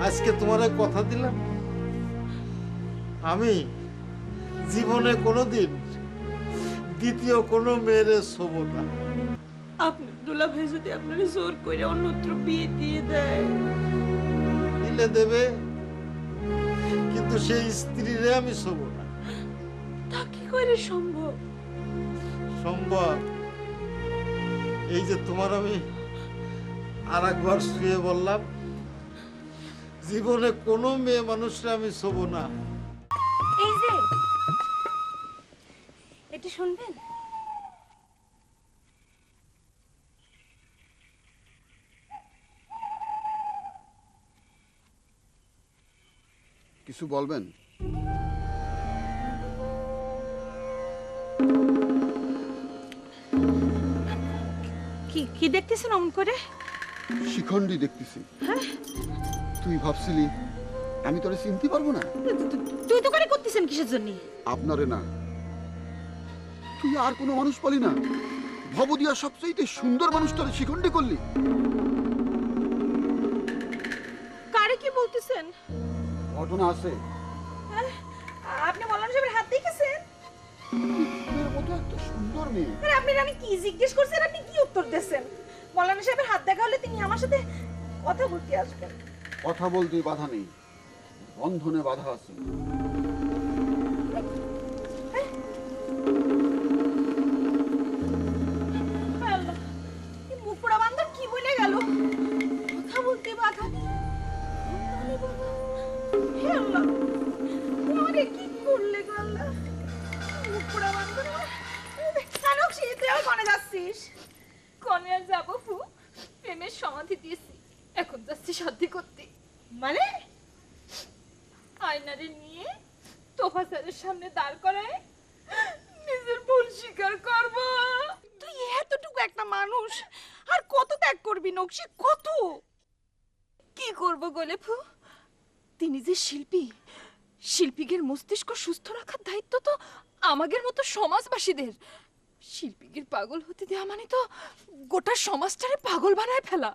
আজকে তোমার কথা দিলাম আমি জীবনে কোনোদিন দ্বিতীয় কোনো মেয়েরে শোভ না। আপনার দুলা ভাই যদি আপনার জোর করে অন্যত্র বিয়ে দিয়ে দেয়, দিলে দেবে, কিন্তু সেই স্ত্রীরে আমি শোভ না। তা কি করে সম্ভব? সম্ভব, এই যে তোমার আমি আর একবার শুয়ে বললাম, জীবনে কোনো মেয়ে মানুষকে আমি শোভ না। এই যে একটু শুনবেন? কিছু বলবেন? কি কি দেখতেছেন অমন করে? শিখণ্ডী দেখতেছি। তুই ভাবছিলি আমি তোরে চিনতে পারবো না? তুই তো করে করতেছেন কিসের জন্য? আপনারে না, তুই আর কোনো মানুষ পালি না। ভবদিয়া সবচেয়ে সুন্দর মানুষটারে শিখণ্ডী করলি। কারে কি বলতেছেন? ঘটনা আছে। আপনি মৌলানা সাহেবের হাত দেখেছেন? তোর মতো একটা সুন্দর মেয়ে। আরে আপনি আমি কি জিজ্ঞেস করছেন, আপনি কি উত্তর দিয়েছেন? মৌলানা সাহেবের হাত দেখা হলে তিনি আমার সাথে কথা বলতে আসবেন। কথা বলতে বাধা নেই, বন্ধনে বাধা আছে। আল্লাহ, এই মুখপোড়া বান্দর কি বলে গেল? কথা বলতে বাধা নেই, বন্ধনে বাধা। হে আল্লাহ, তুমি আমাকে কি করলে গো আল্লাহ? মুখপোড়া বান্দর। সানক শীতে আর কোনে যাচ্ছিস? কনে আর যাবো ফু, প্রেমের সমাধি দিয়েছি, এখন যাচ্ছি শান্তি করতে। মানে আয়নারে নিয়ে তোফা স্যারের সামনে দাঁড় করায় নিজের ভুল স্বীকার করব। তুই এতটুকু একটা মানুষ আর কত ত্যাগ করবি নকশি, কত? কি করব গলে ফু, তিনি যে শিল্পী, শিল্পীদের মস্তিষ্ক সুস্থ রাখার দায়িত্ব তো আমাদের মতো সমাজবাসীদের। শিল্পীদের পাগল হতে দেয়া মানে তো গোটা সমাজটারে পাগল বানায় ফেলা।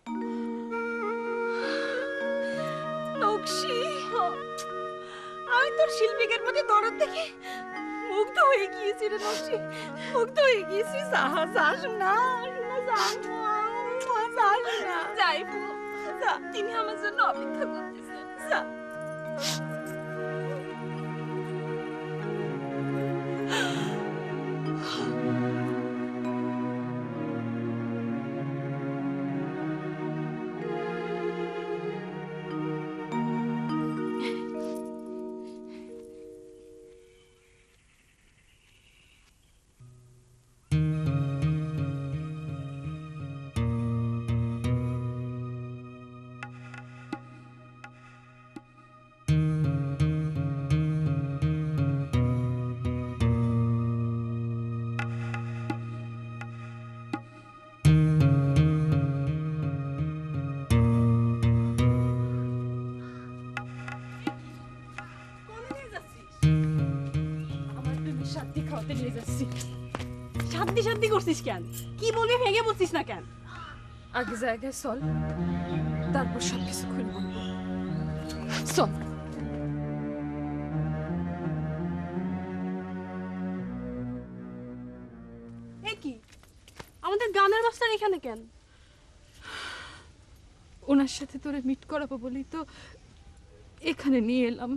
নকশি, আমি তোর শিল্পীদের প্রতি দরদ দেখে মুগ্ধ হয়ে গিয়েছি রে নকশি, মুগ্ধ হয়ে গিয়েছি। সাহা সাহস না, না যাই ফু, তিনি আমার জন্য অপেক্ষা করতেছেন। আমার প্রেমের শান্তি খাওয়াতে নিয়ে যাচ্ছি। শান্তি শান্তি করছিস কেন? কি বলবি ভেঙে বলছিস না কেন? আগে জায়গায় চল, তারপর সবকিছু খুলে বলবো। চল। এ কি, আমাদের গানের মাস্টার এখানে কেন? ওনার সাথে তোরে মিট করাবো বলি তো এখানে নিয়ে এলাম।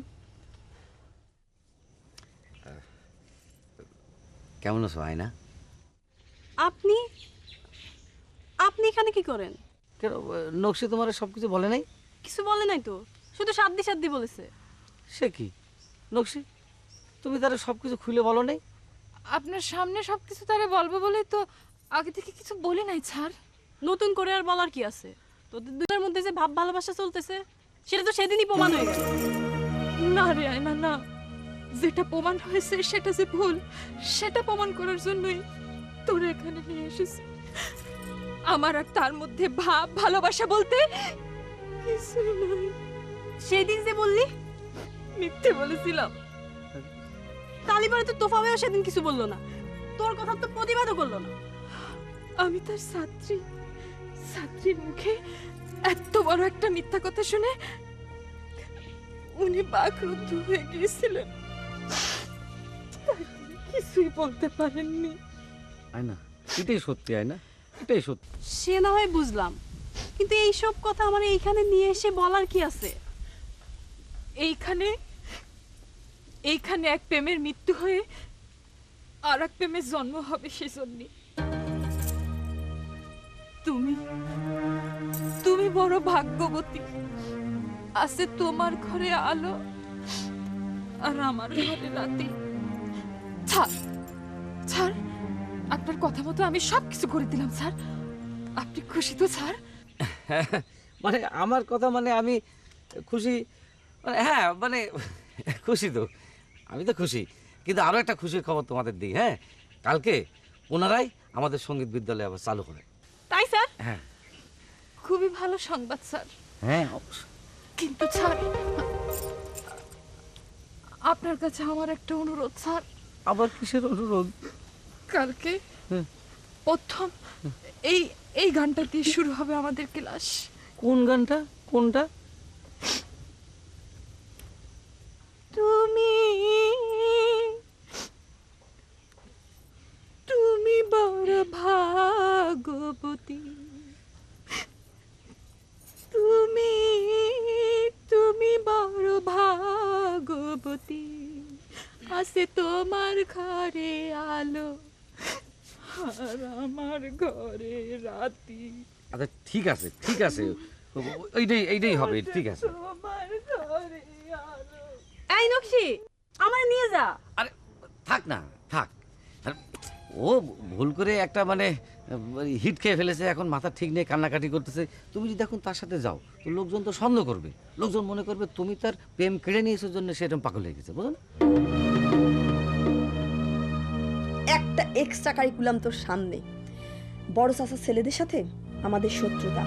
কেমন আছো আয়না? আপনি আপনি এখানে কি করেন? কেন নকশি তোমার সব কিছু বলে নাই? কিছু বলে নাই তো, শুধু সাদ্দি সাদ্দি বলেছে। সে কি নকশি, তুমি তারা সব কিছু খুলে বলো নাই? আপনার সামনে সবকিছু তারে বলবো বলে তো আগে থেকে কিছু বলি নাই স্যার। নতুন করে আর বলার কি আছে? তোদের দুজনের মধ্যে যে ভাব ভালোবাসা চলতেছে সেটা তো সেদিনই প্রমাণ হয়ে গেল। না রে আয়না না, যেটা প্রমাণ হয়েছে সেটা যে ভুল, সেটা প্রমাণ করার জন্যই তোর এখানে নিয়ে এসেছি। আমার আর তার মধ্যে ভাব ভালোবাসা বলতে কিছু নাই। সেই দিন যে বললি মিথ্যে বলেছিলাম। তালিবারে তো তোফা ভাইও সেদিন কিছু বললো না, তোর কথা তো প্রতিবাদও করলো না। আমি তার ছাত্রীর মুখে এত বড় একটা মিথ্যা কথা শুনে উনি বাকরুদ্ধ হয়ে গিয়েছিলেন, তাই তিনি কিছুই বলতে পারেননি। আয়না, এটাই সত্যি আয়না, এটাই সত্যি। সে না হয় বুঝলাম, কিন্তু এইসব কথা আমার এইখানে নিয়ে এসে বলার কি আছে? এইখানে এইখানে এক প্রেমের মৃত্যু হয়ে আর এক প্রেমের জন্ম হবে, সেজন্য তুমি তুমি বড় ভাগ্যবতী। আছে তোমার ঘরে আলো আর আমার ঘরে রাতে। স্যার, স্যার, আপনার কথা মতো আমি সবকিছু করে দিলাম স্যার। আপনি খুশি তো স্যার? মানে আমার কথা মানে আমি খুশি, মানে হ্যাঁ মানে খুশি তো, আমি তো খুশি। কিন্তু আরও একটা খুশির খবর তোমাদের দিই। হ্যাঁ, কালকে ওনারাই আমাদের সঙ্গীত বিদ্যালয় আবার চালু করে। তাই স্যার? হ্যাঁ খুবই ভালো সংবাদ স্যার। হ্যাঁ অবশ্যই। কিন্তু স্যার, আপনার কাছে আমার একটা অনুরোধ স্যার। আবার কিসের অনুরোধ? কালকে প্রথম এই এই গানটা দিয়ে শুরু হবে আমাদের ক্লাস। কোন গানটা? কোনটা? তুমি তুমি বড় ভাগ্যবতী, তুমি তুমি বড় ভাগ্যবতী, আছে তোমার ঘরে আলো আর আমার ঘরে রাতি। আচ্ছা ঠিক আছে, ঠিক আছে, এইটাই এইটাই হবে, ঠিক আছে। তোমার ঘরে আলো। এই নকশি, আমার নিয়ে যা। আরে থাক না, থাক। আর ও ভুল করে একটা মানে হিট খেয়ে ফেলেছে, এখন মাথা ঠিক নেই, কান্নাকাটি করতেছে। তুমি যদি এখন তার সাথে যাও তো লোকজন তো সন্দেহ করবে, লোকজন মনে করবে তুমি তার প্রেম কেড়ে নিয়েছো জন্য সে এরকম পাগল হয়ে গেছে, বুঝো না? একটা এক্সট্রা কারিকুলাম তোর সামনে। বড় চাচা ছেলেদের সাথে আমাদের শত্রুতা,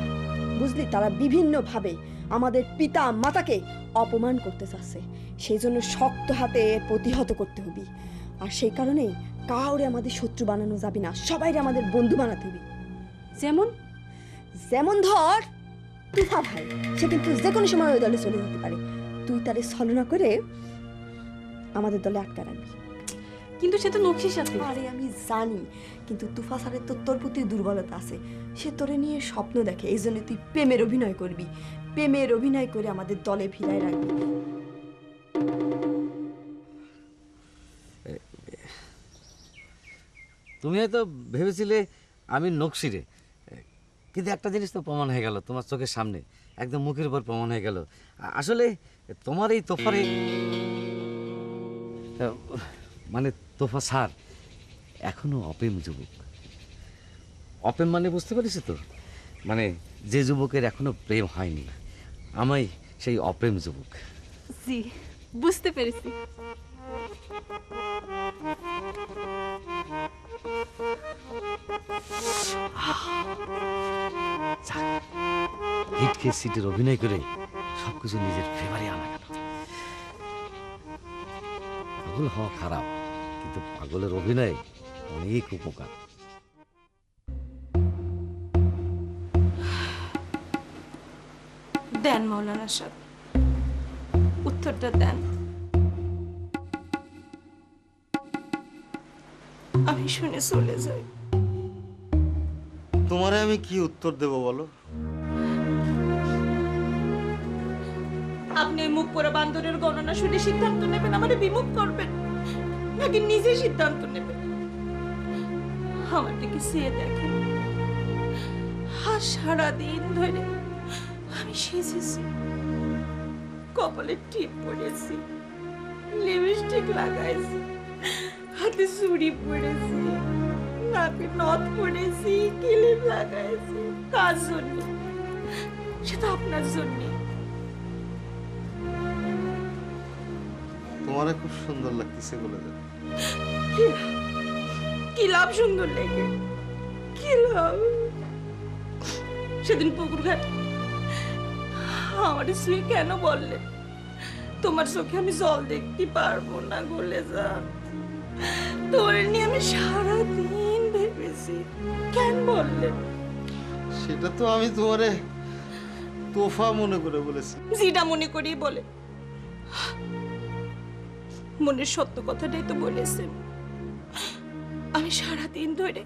বুঝলি? তারা বিভিন্নভাবে আমাদের পিতা মাতাকে অপমান করতে চাচ্ছে, সেই জন্য শক্ত হাতে এর প্রতিহত করতে হবে। আর সেই কারণেই কাউরে আমাদের শত্রু বানানো যাবে না, সবাইরে আমাদের বন্ধু বানাতে হবে। যেমন যেমন ধর তুফা ভাই, সে কিন্তু যে কোনো সময় ওই দলে চলে যেতে পারে। তুই তারে ছলনা করে আমাদের দলে আটকা রাখবি। কিন্তু সে তো নকশির সাথে। আরে আমি জানি, কিন্তু তুফা স্যারের তো তোর প্রতি দুর্বলতা আছে, সে তোরে নিয়ে স্বপ্ন দেখে। এই জন্য তুই প্রেমের অভিনয় করবি, প্রেমের অভিনয় করে আমাদের দলে ভিড়ায় রাখবি। তুমি হয়তো ভেবেছিলে আমি নকশিরে, কিন্তু একটা জিনিস তো প্রমাণ হয়ে গেল তোমার চোখের সামনে, একদম মুখের উপর প্রমাণ হয়ে গেল। আসলে তোমার এই তোফারে মানে তোফা স্যার এখনো অপ্রেম যুবক। অপ্রেম মানে বুঝতে পারিস তো, মানে যে যুবকের এখনো প্রেম হয়নি, আমি সেই অপ্রেম যুবক। জি, বুঝতে পেরেছি। হিট খেয়ে সিটের অভিনয় করে সবকিছু নিজের ফেভারে আনা গেল। পাগল হওয়া খারাপ, কিন্তু পাগলের অভিনয় অনেক উপকার। দেন মৌলানা সাহেব, উত্তরটা দেন। আমি শুনে চলে যাই। তোমারে আমি কি উত্তর দেব বলো? আপনি মুখ পরে বান্দরের গণনা শুনে সিদ্ধান্ত নেবেন আমাদের বিমুখ করবেন, নাকি নিজে সিদ্ধান্ত নেবেন? আমার দিকে চেয়ে দেখেন, আর সারাদিন ধরে আমি সেজেছি, কপালে টিপ পড়েছি, লিপস্টিক লাগাইছি, হাতে চুড়ি পড়েছি, নাকে নথ পড়েছি, ক্লিপ লাগাইছি। কার জন্য? সেটা আপনার জন্য। তোমারে খুব সুন্দর লাগতেছে বলে দেন। কি লাভ সুন্দর লেগে? কি লাভ? সেদিন পুকুর ঘাট আমার শুয়ে কেন বললে তোমার চোখে আমি জল দেখতে পারবো না? গলে যা, তোর নিয়ে আমি সারাদিন ভেবেছি, কেন বললে? সেটা তো আমি তোমারে তোফা মনে করে বলেছি। যেটা মনে করি বলে, মনের সত্য কথাটাই তো বলেছেন। আমি সারাদিন ধরে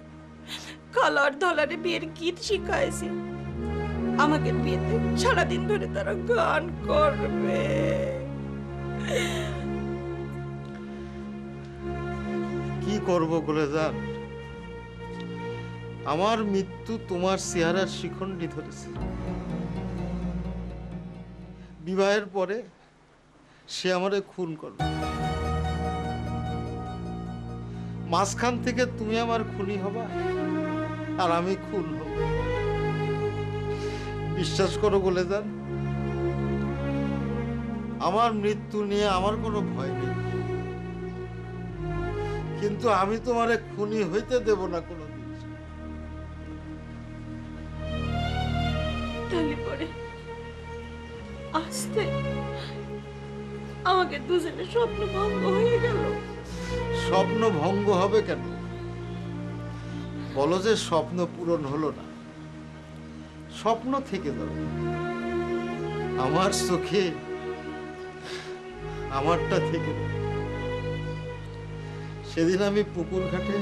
কালার ধলারে বিয়ের গীত শিখাইছি। আমাকে বিয়েতে সারাদিন ধরে তারা গান করবে। কি করব গুলেজার? আমার মৃত্যু তোমার চেহারার শিখণ্ডি ধরেছে। বিবাহের পরে সে আমারে খুন করবে। মাঝখান থেকে তুমি আমার খুনি হবা আর আমি খুন হব। বিশ্বাস করো গুলেজার, আমার মৃত্যু নিয়ে আমার কোনো ভয় নেই, কিন্তু আমি তোমারে খুনি হইতে দেব না কোনোদিন। তাহলে পরে আস্তে আমাকে দুজনের স্বপ্ন ভঙ্গ হয়ে গেল। স্বপ্ন ভঙ্গ হবে কেন? বলো যে স্বপ্ন পূরণ হলো না। স্বপ্ন থেকে যাবে, আমার চোখে আমারটা থেকে যাবে। সেদিন আমি পুকুর ঘাটে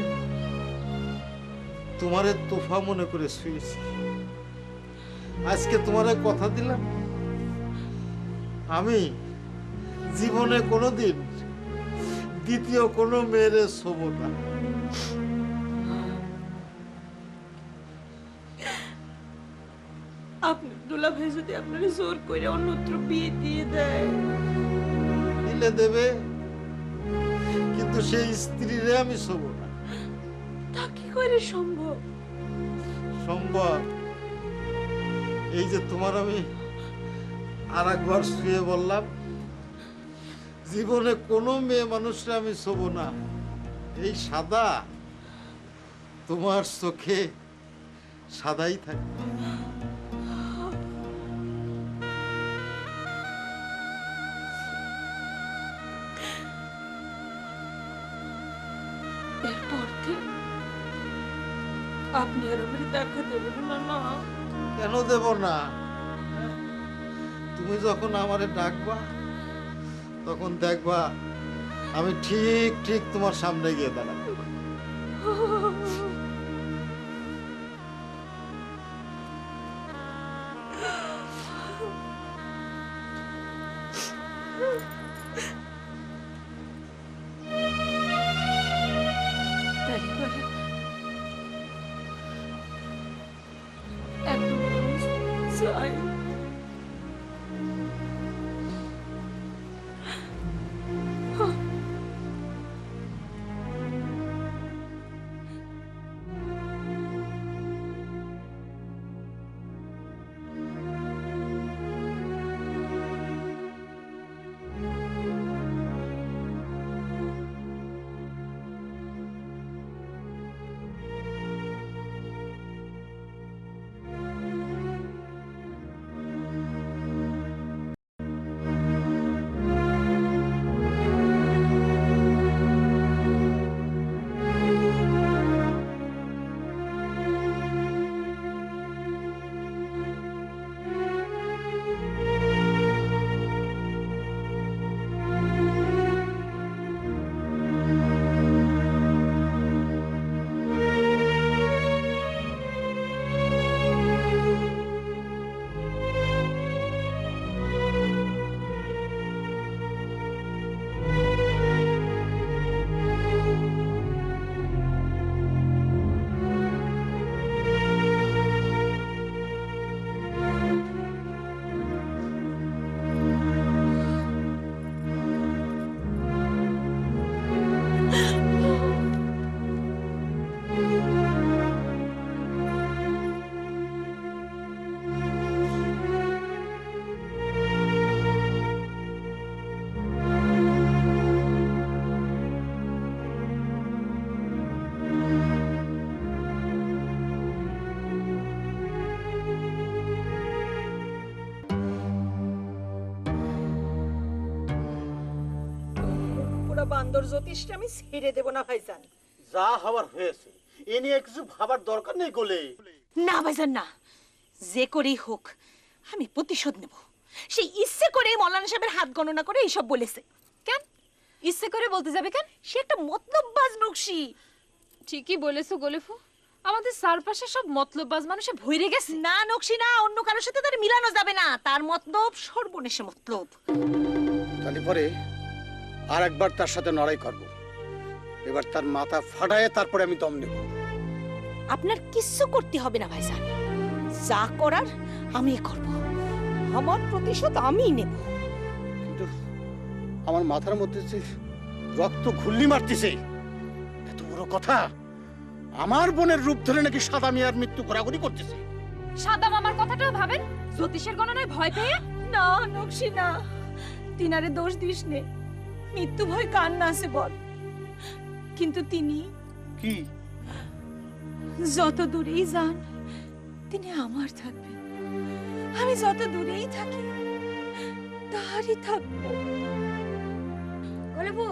তোমারে তোফা মনে করে শুয়েছি। আজকে তোমারে কথা দিলাম, আমি জীবনে কোনোদিন দ্বিতীয় কোনো মেয়ের শোভ না। আপনার দুলাভাই যদি আপনার জোর করে অন্যত্র বিয়ে দিয়ে দেয়, দিলে দেবে, কিন্তু সেই স্ত্রীরে আমি শোভ না। তা কি করে সম্ভব? সম্ভব। এই যে তোমার আমি আর একবার শুয়ে বললাম, জীবনে কোনো মেয়ে মানুষরা আমি শোভ না। এই সাদা তোমার চোখে সাদাই থাকবে। এরপর থেকে আপনি আর আমার দেখা দেবেন না? না, কেন দেব না? তুমি যখন আমারে ডাকবা তখন দেখবা আমি ঠিক ঠিক তোমার সামনে গিয়ে দাঁড়াবো। তাই করে এখন চাই বান্দর জ্যোতিষটা আমি ছেড়ে দেব না ভাইজান। যা হওয়ার হয়েছে, এ নিয়ে কিছু ভাবার দরকার নেই গোলে। না ভাইজান না, যে করেই হোক আমি প্রতিশোধ নেব। সেই ইচ্ছে করে মৌলানা সাহেবের হাত গণনা করে এইসব বলেছে। কেন ইচ্ছে করে বলতে যাবে কেন? সে একটা মতলববাজ নকশি। ঠিকই বলেছো গোলেফু, আমাদের চারপাশে সব মতলববাজ মানুষে ভরে গেছে। না নকশি না, অন্য কারোর সাথে তার মিলানো যাবে না। তার মতলব সর্বনেশে মতলব। তাহলে পরে আর একবার তার সাথে লড়াই করব। এবার তার মাথা ফাটায় তারপরে আমি দম নেব। আপনার কিচ্ছু করতে হবে না ভাইজান, যা করার আমি করব। আমার প্রতিশোধ আমি নেব। কিন্তু আমার মাথার মধ্যে যে রক্ত ঘুল্লি মারতেছে, এত বড় কথা! আমার বোনের রূপ ধরে নাকি সাদা মিয়ার মৃত্যু ঘোরাঘুরি করতেছে। সাদা মামার কথাটাও ভাবেন, জ্যোতিষের গণনায় ভয় পেয়ে। না নকশি না, তিনারে দোষ দিস নে। মৃত্যু ভয় কার না আছে বল, কিন্তু তিনি কি যত দূরেই যান তিনি আমার থাকবেন। আমি যত দূরেই থাকি তারই থাকবো। গলেবু,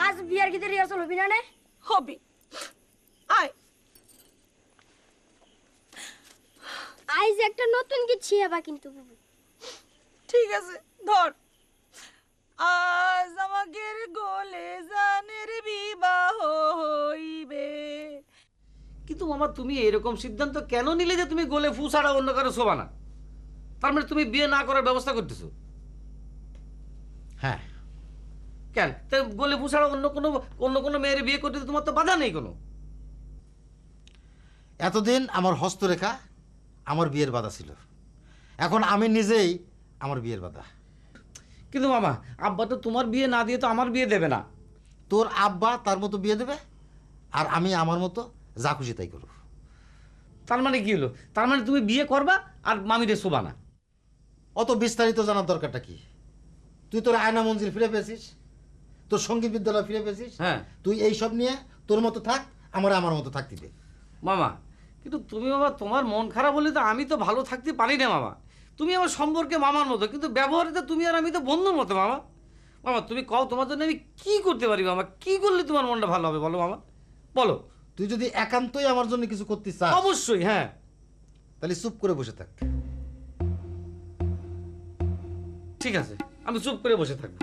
আজ বিয়ার গীতে রিহার্সাল হবি না নে? হবে। আয় আইজ একটা নতুন গীত শিখাবা কিন্তু বুবু। ঠিক আছে, ধর। আজ আমাদের গোলে জানের বিবাহ হইবে। কিন্তু মামা তুমি এরকম সিদ্ধান্ত কেন নিলে যে তুমি গোলে ফু ছাড়া অন্য কারো শোভা না? তার মানে তুমি বিয়ে না করার ব্যবস্থা করতেছো? হ্যাঁ, কেন তো গোলে ফু ছাড়া অন্য কোনো মেয়ের বিয়ে করতে তোমার তো বাধা নেই কোনো। এতদিন আমার হস্তরেখা আমার বিয়ের বাধা ছিল, এখন আমি নিজেই আমার বিয়ের বাধা। কিন্তু মামা, আব্বা তো তোমার বিয়ে না দিয়ে তো আমার বিয়ে দেবে না। তোর আব্বা তার মতো বিয়ে দেবে, আর আমি আমার মতো যা খুশি তাই করব। তার মানে কি হলো? তার মানে তুমি বিয়ে করবা আর মামিরে শোভা না? অত বিস্তারিত জানার দরকারটা কি? তুই তোর আয়না মঞ্জিল ফিরে পেয়েছিস, তোর সঙ্গীত বিদ্যালয় ফিরে পেয়েছিস। হ্যাঁ। তুই এই সব নিয়ে তোর মতো থাক, আমার মতো থাকতে দে। মামা, কিন্তু তুমি বাবা তোমার মন খারাপ হলে তো আমি তো ভালো থাকতে পারি না মামা। তুমি আমার সম্পর্কে মামার মতো, কিন্তু ব্যবহারে তো তুমি আর আমি তো বন্ধুর মতো মামা। মামা তুমি কও, তোমার জন্য আমি কি করতে পারি মামা? কি করলে তোমার মনটা ভালো হবে বলো মামা, বলো। তুই যদি একান্তই আমার জন্য কিছু করতে চাস, অবশ্যই। হ্যাঁ, তাহলে চুপ করে বসে থাক। ঠিক আছে, আমি চুপ করে বসে থাকবো।